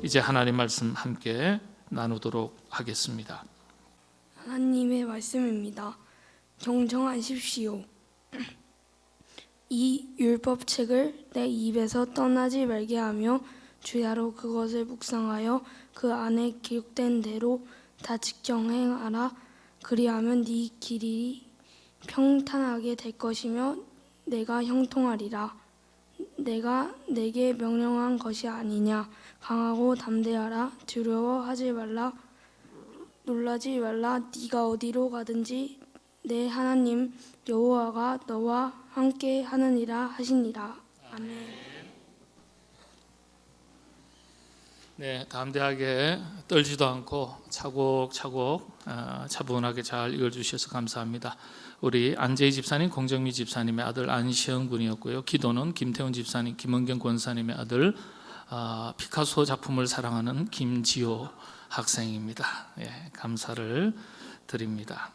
이제 하나님 말씀 함께 나누도록 하겠습니다. 하나님의 말씀입니다. 경청하십시오. 이 율법책을 내 입에서 떠나지 말게 하며 주야로 그것을 묵상하여 그 안에 기록된 대로 다 직정 행하라. 그리하면 네 길이 평탄하게 될 것이며 내가 형통하리라. 내가 내게 명령한 것이 아니냐. 강하고 담대하라. 두려워하지 말라. 놀라지 말라. 네가 어디로 가든지 내 하나님 여호와가 너와 함께 하느니라 하시니라. 아멘. 네, 담대하게 떨지도 않고 차곡차곡 차분하게 잘 읽어주셔서 감사합니다. 우리 안재희 집사님, 공정미 집사님의 아들 안시영 군이었고요. 기도는 김태훈 집사님, 김은경 권사님의 아들, 피카소 작품을 사랑하는 김지호 학생입니다. 예, 감사를 드립니다.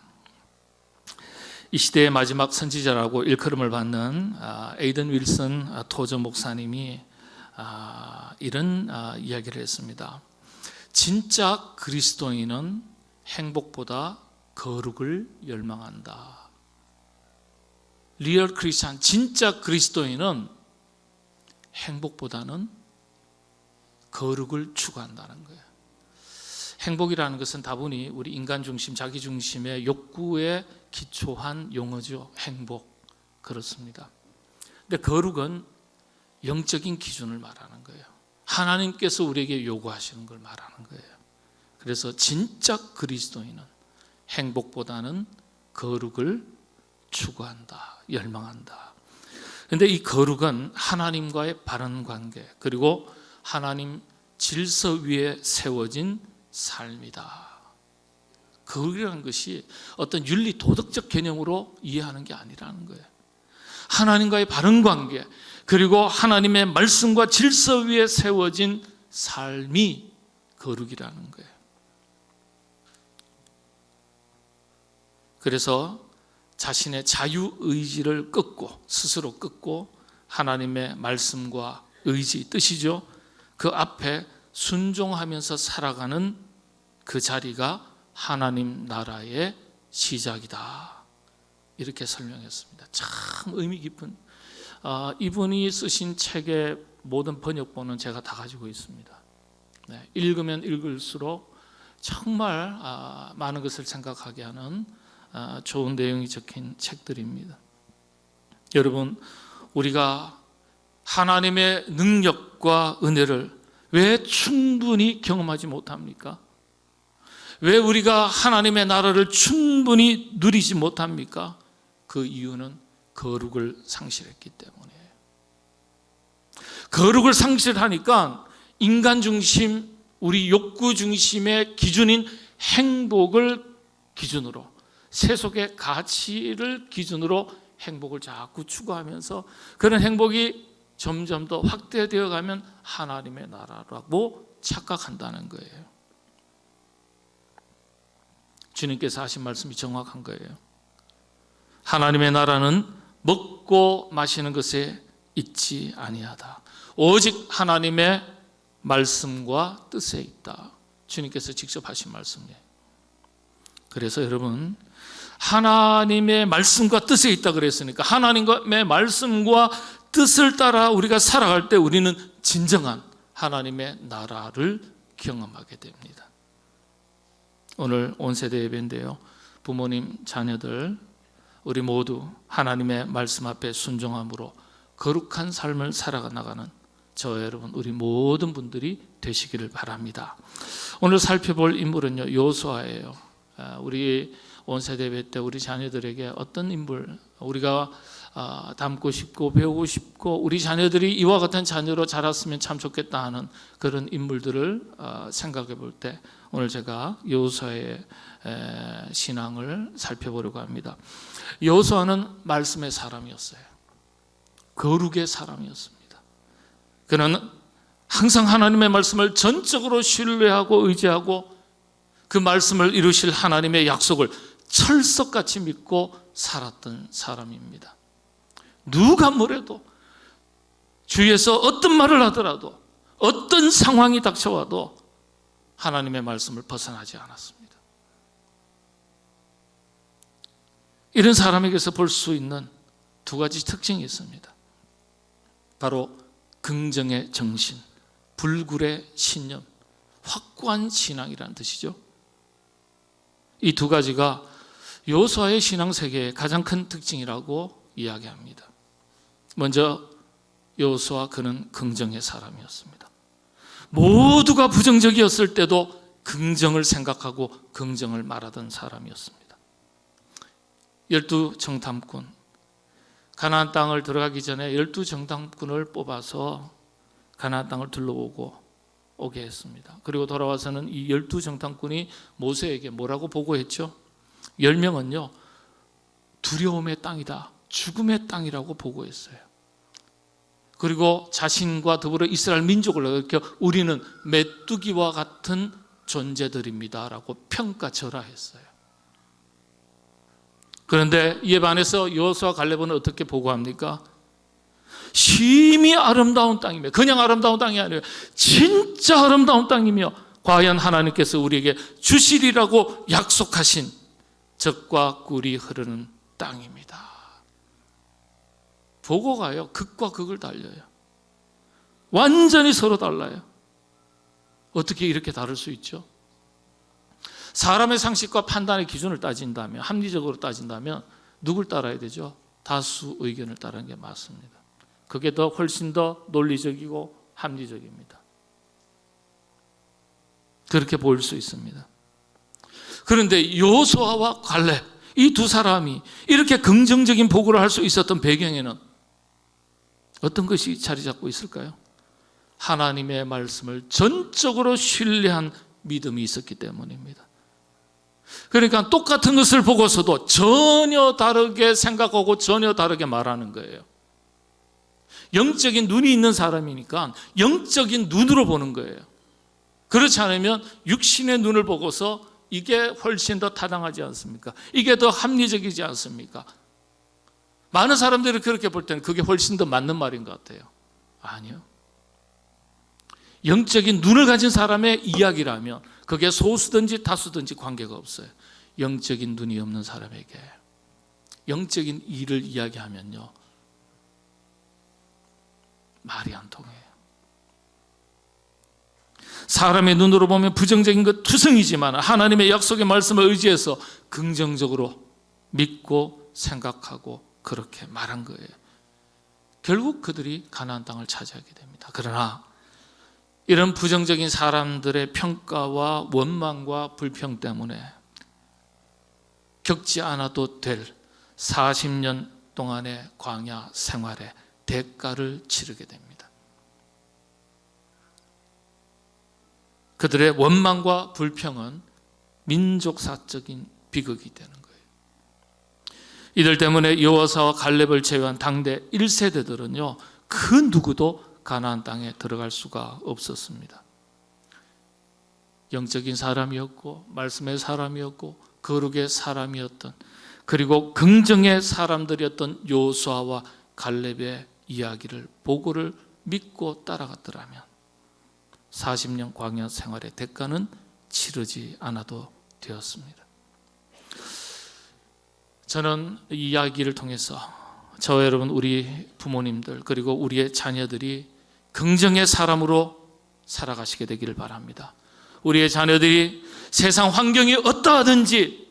이 시대의 마지막 선지자라고 일컬음을 받는 에이든 윌슨 토저 목사님이 이런 이야기를 했습니다. 진짜 그리스도인은 행복보다 거룩을 열망한다. 리얼 크리스찬, 진짜 그리스도인은 행복보다는 거룩을 추구한다는 거예요. 행복이라는 것은 다분히 우리 인간 중심, 자기 중심의 욕구에 기초한 용어죠. 행복, 그렇습니다. 근데 거룩은 영적인 기준을 말하는 거예요. 하나님께서 우리에게 요구하시는 걸 말하는 거예요. 그래서 진짜 그리스도인은 행복보다는 거룩을 추구한다, 열망한다. 그런데 이 거룩은 하나님과의 바른 관계, 그리고 하나님 질서 위에 세워진 삶이다. 거룩이라는 것이 어떤 윤리 도덕적 개념으로 이해하는 게 아니라는 거예요. 하나님과의 바른 관계, 그리고 하나님의 말씀과 질서 위에 세워진 삶이 거룩이라는 거예요. 그래서 자신의 자유의지를 스스로 끊고 하나님의 말씀과 의지, 뜻이죠. 그 앞에 순종하면서 살아가는 그 자리가 하나님 나라의 시작이다. 이렇게 설명했습니다. 참 의미 깊은, 이분이 쓰신 책의 모든 번역본은 제가 다 가지고 있습니다. 네, 읽으면 읽을수록 정말 많은 것을 생각하게 하는 좋은 내용이 적힌 책들입니다. 여러분, 우리가 하나님의 능력과 은혜를 왜 충분히 경험하지 못합니까? 왜 우리가 하나님의 나라를 충분히 누리지 못합니까? 그 이유는 거룩을 상실했기 때문이에요. 거룩을 상실하니까 인간 중심, 우리 욕구 중심의 기준인 행복을 기준으로, 세속의 가치를 기준으로 행복을 자꾸 추구하면서 그런 행복이 점점 더 확대되어 가면 하나님의 나라라고 착각한다는 거예요. 주님께서 하신 말씀이 정확한 거예요. 하나님의 나라는 먹고 마시는 것에 있지 아니하다. 오직 하나님의 말씀과 뜻에 있다. 주님께서 직접 하신 말씀이에요. 그래서 여러분, 하나님의 말씀과 뜻에 있다 그랬으니까 하나님의 말씀과 뜻을 따라 우리가 살아갈 때 우리는 진정한 하나님의 나라를 경험하게 됩니다. 오늘 온 세대 예배인데요, 부모님, 자녀들 우리 모두 하나님의 말씀 앞에 순종함으로 거룩한 삶을 살아나가는 저와 여러분, 우리 모든 분들이 되시기를 바랍니다. 오늘 살펴볼 인물은요, 여호수아예요. 우리 온 세대 예배 때 우리 자녀들에게 어떤 인물 우리가 닮고 싶고 배우고 싶고 우리 자녀들이 이와 같은 자녀로 자랐으면 참 좋겠다 하는 그런 인물들을 생각해 볼 때 오늘 제가 여호수아의 신앙을 살펴보려고 합니다. 여호수아는 말씀의 사람이었어요. 거룩의 사람이었습니다. 그는 항상 하나님의 말씀을 전적으로 신뢰하고 의지하고 그 말씀을 이루실 하나님의 약속을 철석같이 믿고 살았던 사람입니다. 누가 뭐래도, 주위에서 어떤 말을 하더라도, 어떤 상황이 닥쳐와도 하나님의 말씀을 벗어나지 않았습니다. 이런 사람에게서 볼 수 있는 두 가지 특징이 있습니다. 바로 긍정의 정신, 불굴의 신념, 확고한 신앙이라는 뜻이죠. 이 두 가지가 여호수아의 신앙 세계의 가장 큰 특징이라고 이야기합니다. 먼저 여호수아, 그는 긍정의 사람이었습니다. 모두가 부정적이었을 때도 긍정을 생각하고 긍정을 말하던 사람이었습니다. 12정탐꾼, 가나안 땅을 들어가기 전에 12정탐꾼을 뽑아서 가나안 땅을 둘러보고 오게 했습니다. 그리고 돌아와서는 이 12정탐꾼이 모세에게 뭐라고 보고했죠? 10명은요 두려움의 땅이다, 죽음의 땅이라고 보고했어요. 그리고 자신과 더불어 이스라엘 민족을 이렇게 우리는 메뚜기와 같은 존재들입니다 라고 평가절하했어요. 그런데 이에 반해서 여호수아 갈렙은 어떻게 보고합니까? 심히 아름다운 땅이며, 그냥 아름다운 땅이 아니에요, 진짜 아름다운 땅이며, 과연 하나님께서 우리에게 주시리라고 약속하신 젖과 꿀이 흐르는 땅입니다. 보고가요 극과 극을 달려요. 완전히 서로 달라요. 어떻게 이렇게 다를 수 있죠? 사람의 상식과 판단의 기준을 따진다면, 합리적으로 따진다면 누굴 따라야 되죠? 다수 의견을 따르는 게 맞습니다. 그게 훨씬 더 논리적이고 합리적입니다. 그렇게 보일 수 있습니다. 그런데 여호수아와 갈렙, 이 두 사람이 이렇게 긍정적인 보고를 할 수 있었던 배경에는 어떤 것이 자리 잡고 있을까요? 하나님의 말씀을 전적으로 신뢰한 믿음이 있었기 때문입니다. 그러니까 똑같은 것을 보고서도 전혀 다르게 생각하고 전혀 다르게 말하는 거예요. 영적인 눈이 있는 사람이니까 영적인 눈으로 보는 거예요. 그렇지 않으면 육신의 눈을 보고서 이게 훨씬 더 타당하지 않습니까? 이게 더 합리적이지 않습니까? 많은 사람들이 그렇게 볼 때는 그게 훨씬 더 맞는 말인 것 같아요. 아니요. 영적인 눈을 가진 사람의 이야기라면 그게 소수든지 다수든지 관계가 없어요. 영적인 눈이 없는 사람에게 영적인 일을 이야기하면요 말이 안 통해요. 사람의 눈으로 보면 부정적인 것 투성이지만 하나님의 약속의 말씀을 의지해서 긍정적으로 믿고 생각하고 그렇게 말한 거예요. 결국 그들이 가나안 땅을 차지하게 됩니다. 그러나 이런 부정적인 사람들의 평가와 원망과 불평 때문에 겪지 않아도 될 40년 동안의 광야 생활에 대가를 치르게 됩니다. 그들의 원망과 불평은 민족사적인 비극이 되는 거예요. 이들 때문에 여호수아와 갈렙을 제외한 당대 1세대들은요 그 누구도 가나안 땅에 들어갈 수가 없었습니다. 영적인 사람이었고 말씀의 사람이었고 거룩의 사람이었던, 그리고 긍정의 사람들이었던 여호수아와 갈렙의 이야기를 보고를 믿고 따라갔더라면 40년 광야 생활의 대가는 치르지 않아도 되었습니다. 저는 이 이야기를 통해서 저와 여러분, 우리 부모님들 그리고 우리의 자녀들이 긍정의 사람으로 살아가시게 되기를 바랍니다. 우리의 자녀들이 세상 환경이 어떠하든지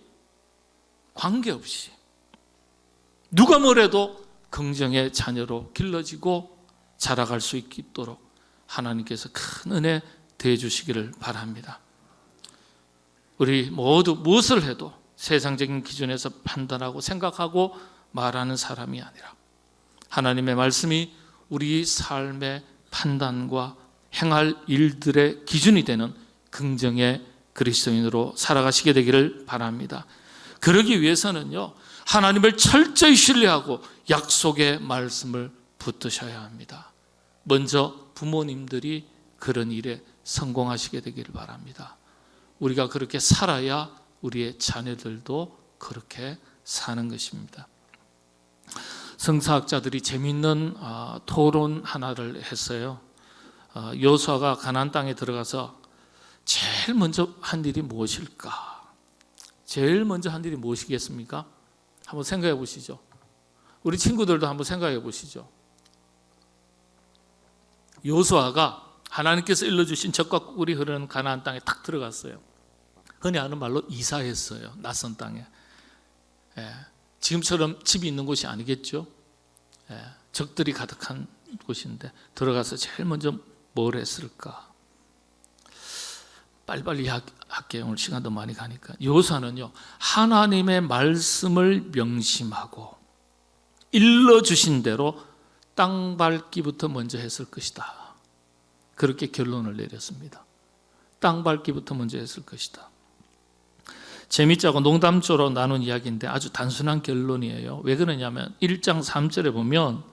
관계없이 누가 뭐래도 긍정의 자녀로 길러지고 자라갈 수 있도록 하나님께서 큰 은혜 대해 주시기를 바랍니다. 우리 모두 무엇을 해도 세상적인 기준에서 판단하고 생각하고 말하는 사람이 아니라 하나님의 말씀이 우리 삶의 판단과 행할 일들의 기준이 되는 긍정의 그리스도인으로 살아가시게 되기를 바랍니다. 그러기 위해서는요 하나님을 철저히 신뢰하고 약속의 말씀을 붙드셔야 합니다. 먼저 부모님들이 그런 일에 성공하시게 되기를 바랍니다. 우리가 그렇게 살아야 우리의 자녀들도 그렇게 사는 것입니다. 성사학자들이 재미있는 토론 하나를 했어요. 여호수아가 가나안 땅에 들어가서 제일 먼저 한 일이 무엇일까? 제일 먼저 한 일이 무엇이겠습니까? 한번 생각해 보시죠. 우리 친구들도 한번 생각해 보시죠. 여호수아가 하나님께서 일러주신 적과 꿀이 흐르는 가나안 땅에 딱 들어갔어요. 흔히 하는 말로 이사했어요. 낯선 땅에. 지금처럼 집이 있는 곳이 아니겠죠. 적들이 가득한 곳인데 들어가서 제일 먼저 뭘 했을까? 빨리빨리 할게요. 오늘 시간도 많이 가니까. 여호수아는요, 하나님의 말씀을 명심하고 일러주신 대로 땅 밟기부터 먼저 했을 것이다. 그렇게 결론을 내렸습니다. 땅 밟기부터 먼저 했을 것이다. 재밌자고 농담조로 나눈 이야기인데 아주 단순한 결론이에요. 왜 그러냐면 1장 3절에 보면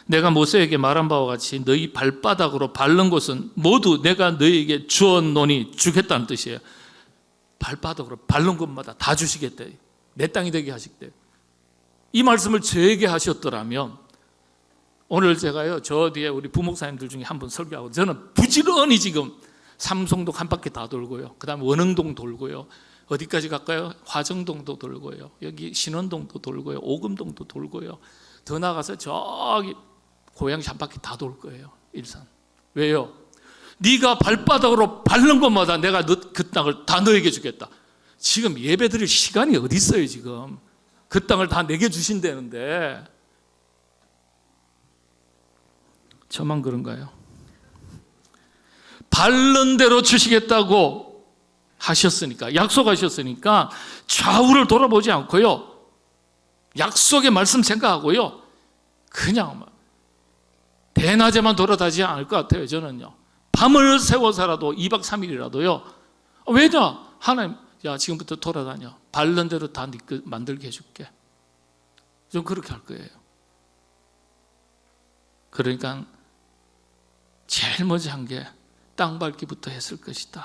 내가 모세에게 말한 바와 같이 너희 발바닥으로 밟는 곳은 모두 내가 너희에게 주었노니 주겠다는 뜻이에요. 발바닥으로 밟는 곳마다 다 주시겠대. 내 땅이 되게 하시겠대. 이 말씀을 저에게 하셨더라면 오늘 제가요, 저 뒤에 우리 부목사님들 중에 한 분 설교하고 저는 부지런히 지금 삼성동 한 바퀴 다 돌고요. 그 다음에 원흥동 돌고요. 어디까지 갈까요? 화정동도 돌고요. 여기 신원동도 돌고요. 오금동도 돌고요. 더 나가서 저기 고양시 한 바퀴 다 돌 거예요. 일산. 왜요? 네가 발바닥으로 밟는 곳마다 내가 그 땅을 다 너에게 주겠다. 지금 예배 드릴 시간이 어디 있어요 지금. 그 땅을 다 내게 주신다는데 저만 그런가요? 밟는 대로 주시겠다고 하셨으니까, 약속하셨으니까 좌우를 돌아보지 않고요, 약속의 말씀 생각하고요, 그냥 대낮에만 돌아다니지 않을 것 같아요. 저는요, 밤을 새워서라도 2박 3일이라도요. 왜냐? 하나님, 야 지금부터 돌아다녀. 밟는 대로 다 만들게 해줄게. 좀 그렇게 할 거예요. 그러니까 제일 먼저 한 게 땅 밟기부터 했을 것이다.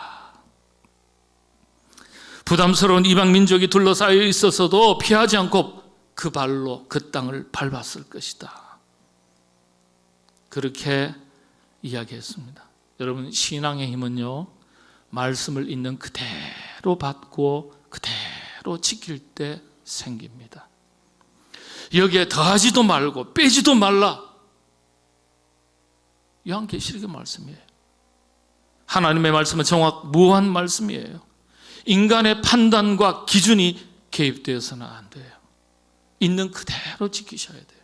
부담스러운 이방 민족이 둘러싸여 있어서도 피하지 않고 그 발로 그 땅을 밟았을 것이다. 그렇게 이야기했습니다. 여러분, 신앙의 힘은요, 말씀을 있는 그대로 받고 그대로 지킬 때 생깁니다. 여기에 더하지도 말고 빼지도 말라. 요한계시록의 말씀이에요. 하나님의 말씀은 무한 말씀이에요. 인간의 판단과 기준이 개입되어서는 안 돼요. 있는 그대로 지키셔야 돼요.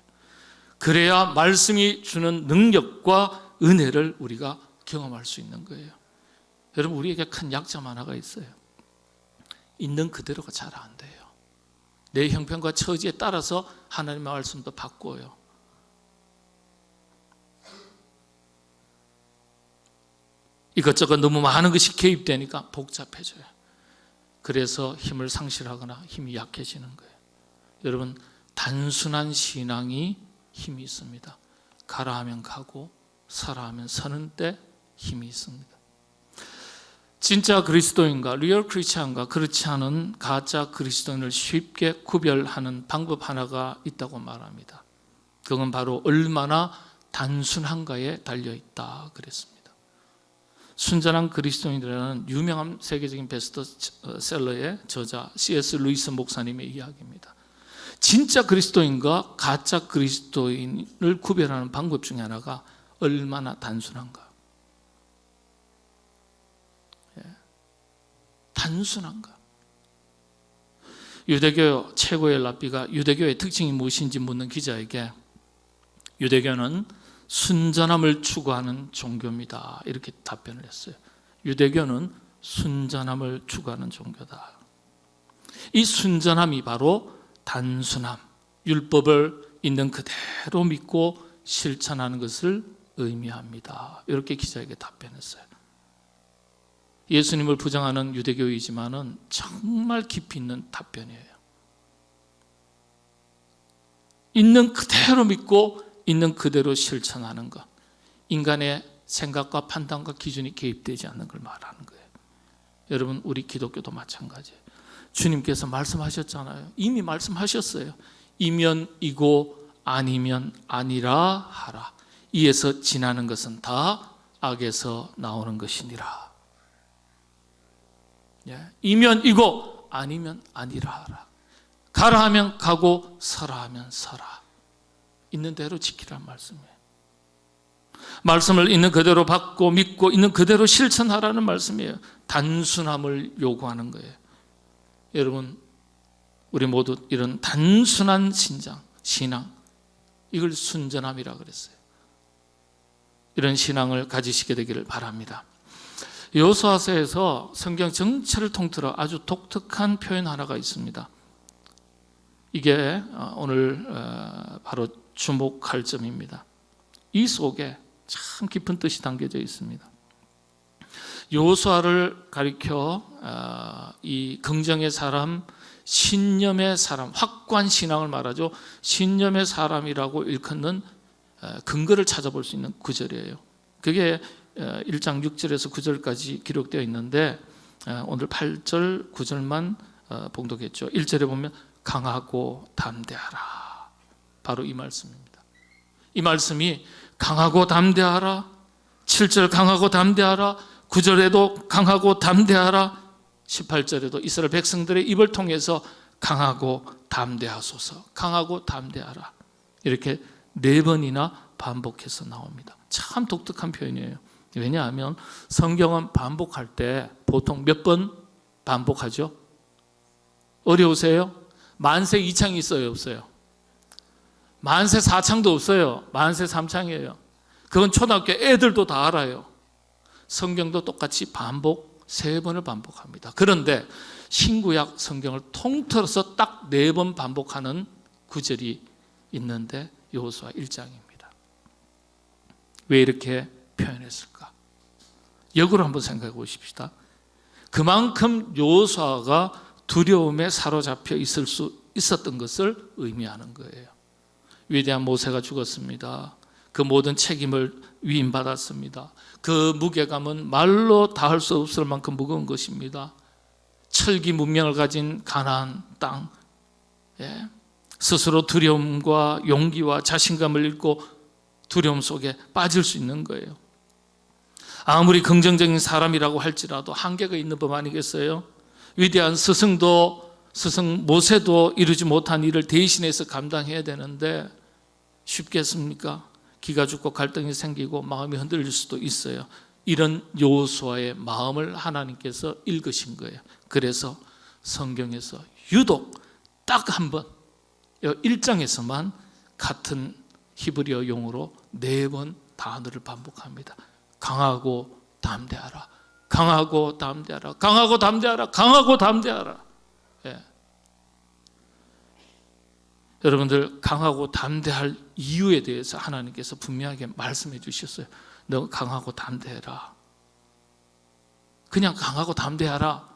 그래야 말씀이 주는 능력과 은혜를 우리가 경험할 수 있는 거예요. 여러분, 우리에게 큰 약점 하나가 있어요. 있는 그대로가 잘 안 돼요. 내 형편과 처지에 따라서 하나님의 말씀도 바꿔요. 이것저것 너무 많은 것이 개입되니까 복잡해져요. 그래서 힘을 상실하거나 힘이 약해지는 거예요. 여러분, 단순한 신앙이 힘이 있습니다. 가라 하면 가고 서라 하면 서는 때 힘이 있습니다. 진짜 그리스도인과 리얼 크리스찬과 그렇지 않은 가짜 그리스도인을 쉽게 구별하는 방법 하나가 있다고 말합니다. 그건 바로 얼마나 단순한가에 달려있다 그랬습니다. 순전한 그리스도인이라는 유명한 세계적인 베스트셀러의 저자 C.S. 루이스 목사님의 이야기입니다. 진짜 그리스도인과 가짜 그리스도인을 구별하는 방법 중에 하나가 얼마나 단순한가. 단순한가. 유대교 최고의 랍비가 유대교의 특징이 무엇인지 묻는 기자에게 유대교는 순전함을 추구하는 종교입니다. 이렇게 답변을 했어요. 유대교는 순전함을 추구하는 종교다. 이 순전함이 바로 단순함, 율법을 있는 그대로 믿고 실천하는 것을 의미합니다. 이렇게 기자에게 답변했어요. 예수님을 부정하는 유대교이지만은 정말 깊이 있는 답변이에요. 있는 그대로 믿고 있는 그대로 실천하는 것, 인간의 생각과 판단과 기준이 개입되지 않는 걸 말하는 거예요. 여러분, 우리 기독교도 마찬가지예요. 주님께서 말씀하셨잖아요. 이미 말씀하셨어요. 이면 이고 아니면 아니라 하라. 이에서 지나는 것은 다 악에서 나오는 것이니라. 이면 이고 아니면 아니라 하라. 가라 하면 가고 서라 하면 서라. 있는 대로 지키란 말씀이에요. 말씀을 있는 그대로 받고 믿고 있는 그대로 실천하라는 말씀이에요. 단순함을 요구하는 거예요. 여러분, 우리 모두 이런 단순한 신앙, 이걸 순전함이라 그랬어요. 이런 신앙을 가지시게 되기를 바랍니다. 여호수아서에서 성경 전체를 통틀어 아주 독특한 표현 하나가 있습니다. 이게 오늘 바로 주목할 점입니다. 이 속에 참 깊은 뜻이 담겨져 있습니다. 여호수아를 가리켜 이 긍정의 사람, 신념의 사람, 확고한 신앙을 말하죠. 신념의 사람이라고 일컫는 근거를 찾아볼 수 있는 구절이에요. 그게 1장 6절에서 9절까지 기록되어 있는데 오늘 8절, 9절만 봉독했죠. 1절에 보면 강하고 담대하라. 바로 이 말씀입니다. 이 말씀이 강하고 담대하라. 7절 강하고 담대하라. 9절에도 강하고 담대하라. 18절에도 이스라엘 백성들의 입을 통해서 강하고 담대하소서, 강하고 담대하라. 이렇게 4번이나 반복해서 나옵니다. 참 독특한 표현이에요. 왜냐하면 성경은 반복할 때 보통 몇 번 반복하죠? 어려우세요? 만세 2창이 있어요, 없어요? 만세 4창도 없어요. 만세 3창이에요. 그건 초등학교 애들도 다 알아요. 성경도 똑같이 3번을 반복합니다. 그런데 신구약 성경을 통틀어서 딱 4번 반복하는 구절이 있는데 여호수아 1장입니다. 왜 이렇게 표현했을까? 역으로 한번 생각해 보십시다. 그만큼 여호수아가 두려움에 사로잡혀 있을 수 있었던 것을 의미하는 거예요. 위대한 모세가 죽었습니다. 그 모든 책임을 위임받았습니다. 그 무게감은 말로 다할 수 없을 만큼 무거운 것입니다. 철기 문명을 가진 가나안 땅, 스스로 두려움과 용기와 자신감을 잃고 두려움 속에 빠질 수 있는 거예요. 아무리 긍정적인 사람이라고 할지라도 한계가 있는 법 아니겠어요? 위대한 스승 모세도 이루지 못한 일을 대신해서 감당해야 되는데 쉽겠습니까? 기가 죽고 갈등이 생기고 마음이 흔들릴 수도 있어요. 이런 여호수아의 마음을 하나님께서 읽으신 거예요. 그래서 성경에서 유독 딱 한 번 1장에서만 같은 히브리어 용어로 4번 단어를 반복합니다. 강하고 담대하라, 강하고 담대하라, 강하고 담대하라, 강하고 담대하라. 여러분들, 강하고 담대할 이유에 대해서 하나님께서 분명하게 말씀해 주셨어요. 너 강하고 담대해라. 그냥 강하고 담대하라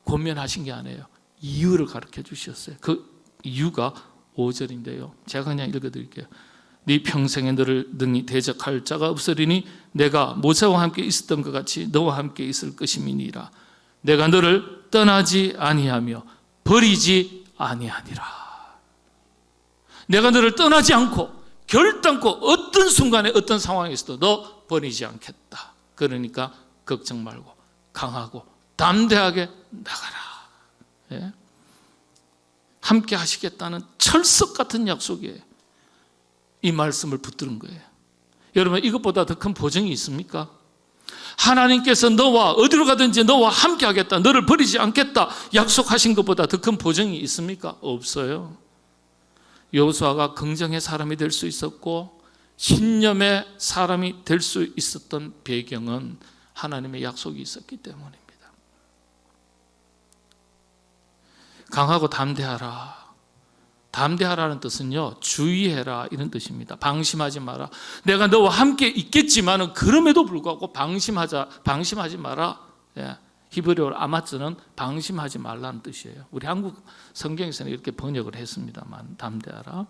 권면하신 게 아니에요. 이유를 가르쳐 주셨어요. 그 이유가 5절인데요. 제가 그냥 읽어드릴게요. 네 평생에 너를 능히 대적할 자가 없으리니 내가 모세와 함께 있었던 것 같이 너와 함께 있을 것임이니라. 내가 너를 떠나지 아니하며 버리지 아니하니라. 내가 너를 떠나지 않고 결단코 어떤 순간에 어떤 상황에 있어도 너 버리지 않겠다. 그러니까 걱정 말고 강하고 담대하게 나가라. 함께 하시겠다는 철석 같은 약속이에요. 이 말씀을 붙드는 거예요. 여러분, 이것보다 더 큰 보증이 있습니까? 하나님께서 너와 어디로 가든지 너와 함께 하겠다, 너를 버리지 않겠다 약속하신 것보다 더 큰 보증이 있습니까? 없어요. 여호수아가 긍정의 사람이 될 수 있었고 신념의 사람이 될 수 있었던 배경은 하나님의 약속이 있었기 때문입니다. 강하고 담대하라. 담대하라는 뜻은요, 주의해라 이런 뜻입니다. 방심하지 마라. 내가 너와 함께 있겠지만은 그럼에도 불구하고 방심하지 마라. 히브리어로 아마츠는 방심하지 말라는 뜻이에요. 우리 한국 성경에서는 이렇게 번역을 했습니다만, 담대하라.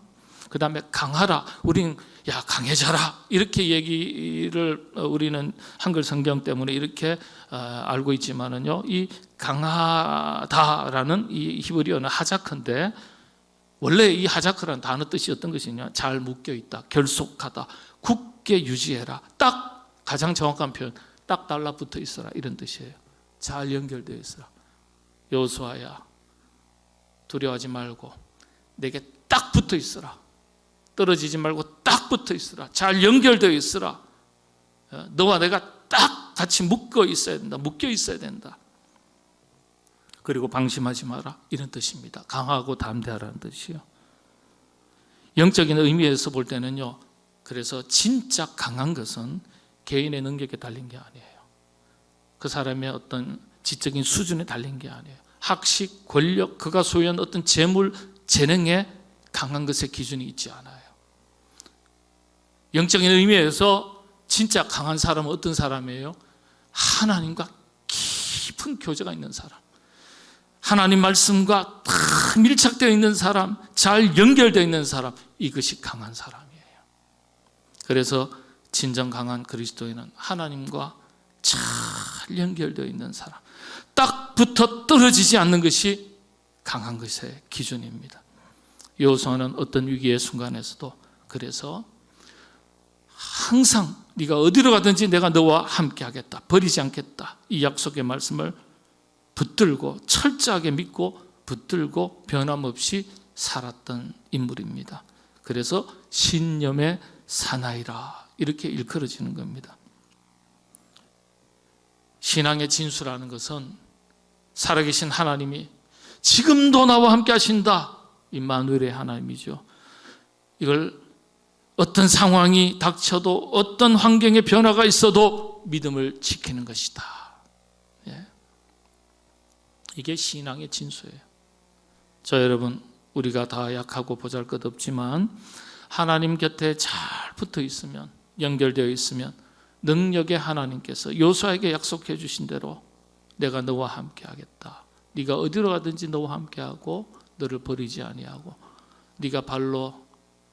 그 다음에 강하라. 우리는 야 강해져라 이렇게 얘기를 우리는 한글 성경 때문에 이렇게 알고 있지만은요, 이 강하다라는 이 히브리어는 하자크인데 원래 이 하자크라는 단어 뜻이 어떤 것이냐? 잘 묶여 있다, 결속하다, 굳게 유지해라, 딱 가장 정확한 표현, 딱 달라붙어 있어라 이런 뜻이에요. 잘 연결되어 있어라. 여호수아야, 두려워하지 말고 내게 딱 붙어 있어라. 떨어지지 말고 딱 붙어 있어라. 잘 연결되어 있어라. 너와 내가 딱 같이 묶여 있어야 된다. 그리고 방심하지 마라 이런 뜻입니다. 강하고 담대하라는 뜻이요. 영적인 의미에서 볼 때는요, 그래서 진짜 강한 것은 개인의 능력에 달린 게 아니에요. 그 사람의 어떤 지적인 수준에 달린 게 아니에요. 학식, 권력, 그가 소유한 어떤 재물, 재능에 강한 것의 기준이 있지 않아요. 영적인 의미에서 진짜 강한 사람은 어떤 사람이에요? 하나님과 깊은 교제가 있는 사람, 하나님 말씀과 다 밀착되어 있는 사람, 잘 연결되어 있는 사람, 이것이 강한 사람이에요. 그래서 진정 강한 그리스도인은 하나님과 잘 연결되어 있는 사람, 딱 붙어 떨어지지 않는 것이 강한 것의 기준입니다. 여호수아는 어떤 위기의 순간에서도 그래서 항상 네가 어디로 가든지 내가 너와 함께 하겠다, 버리지 않겠다, 이 약속의 말씀을 붙들고 철저하게 믿고 붙들고 변함없이 살았던 인물입니다. 그래서 신념의 사나이라 이렇게 일컬어지는 겁니다. 신앙의 진수라는 것은 살아계신 하나님이 지금도 나와 함께 하신다, 임마누엘의 하나님이죠. 이걸 어떤 상황이 닥쳐도 어떤 환경의 변화가 있어도 믿음을 지키는 것이다. 이게 신앙의 진수예요. 저 여러분, 우리가 다 약하고 보잘것없지만 하나님 곁에 잘 붙어 있으면, 연결되어 있으면 능력의 하나님께서 여호수아에게 약속해 주신 대로 내가 너와 함께 하겠다, 네가 어디로 가든지 너와 함께 하고 너를 버리지 아니하고 네가 발로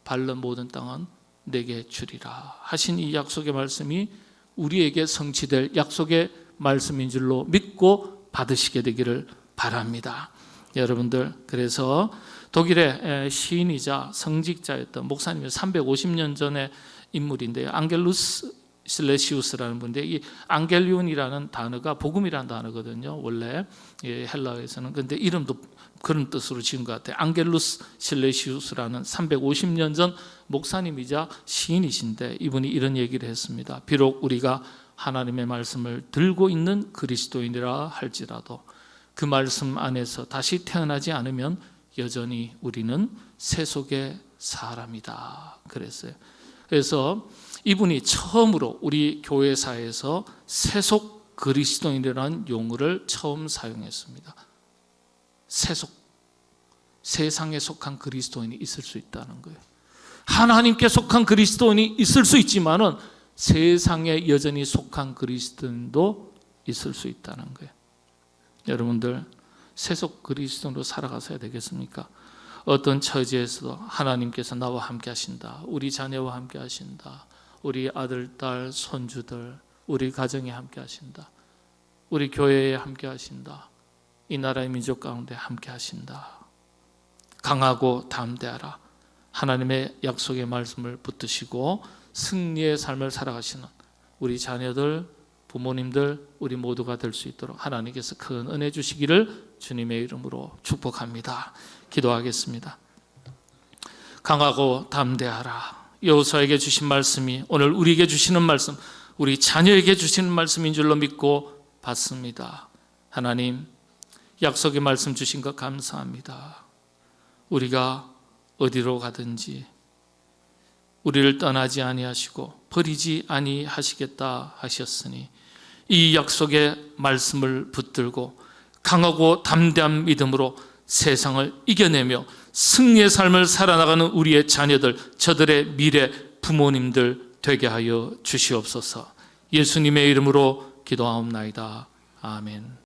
밟는 모든 땅은 내게 주리라 하신 이 약속의 말씀이 우리에게 성취될 약속의 말씀인 줄로 믿고 받으시게 되기를 바랍니다. 여러분들, 그래서 독일의 시인이자 성직자였던 목사님이 350년 전의 인물인데요, 앙겔루스 실레시우스라는 분인데, 이 앙겔리온이라는 단어가 복음이라는 단어거든요. 원래 헬라어에서는. 근데 이름도 그런 뜻으로 지은 것 같아요. 앙겔루스 실레시우스라는 350년 전 목사님이자 시인이신데, 이분이 이런 얘기를 했습니다. 비록 우리가 하나님의 말씀을 들고 있는 그리스도인이라 할지라도 그 말씀 안에서 다시 태어나지 않으면 여전히 우리는 세속의 사람이다 그랬어요. 그래서 이분이 처음으로 우리 교회사에서 세속 그리스도인이라는 용어를 처음 사용했습니다. 세속, 세상에 속한 그리스도인이 있을 수 있다는 거예요. 하나님께 속한 그리스도인이 있을 수 있지만은 세상에 여전히 속한 그리스도인도 있을 수 있다는 거예요. 여러분들, 세속 그리스도인으로 살아가셔야 되겠습니까? 어떤 처지에서도 하나님께서 나와 함께 하신다, 우리 자녀와 함께 하신다, 우리 아들, 딸, 손주들, 우리 가정에 함께 하신다, 우리 교회에 함께 하신다, 이 나라의 민족 가운데 함께 하신다. 강하고 담대하라. 하나님의 약속의 말씀을 붙드시고 승리의 삶을 살아가시는 우리 자녀들, 부모님들, 우리 모두가 될 수 있도록 하나님께서 큰 은혜 주시기를 주님의 이름으로 축복합니다. 기도하겠습니다. 강하고 담대하라. 여호수아에게 주신 말씀이 오늘 우리에게 주시는 말씀, 우리 자녀에게 주시는 말씀인 줄로 믿고 받습니다. 하나님, 약속의 말씀 주신 것 감사합니다. 우리가 어디로 가든지 우리를 떠나지 아니하시고 버리지 아니하시겠다 하셨으니 이 약속의 말씀을 붙들고 강하고 담대한 믿음으로 세상을 이겨내며 승리의 삶을 살아나가는 우리의 자녀들, 저들의 미래 부모님들 되게 하여 주시옵소서. 예수님의 이름으로 기도하옵나이다. 아멘.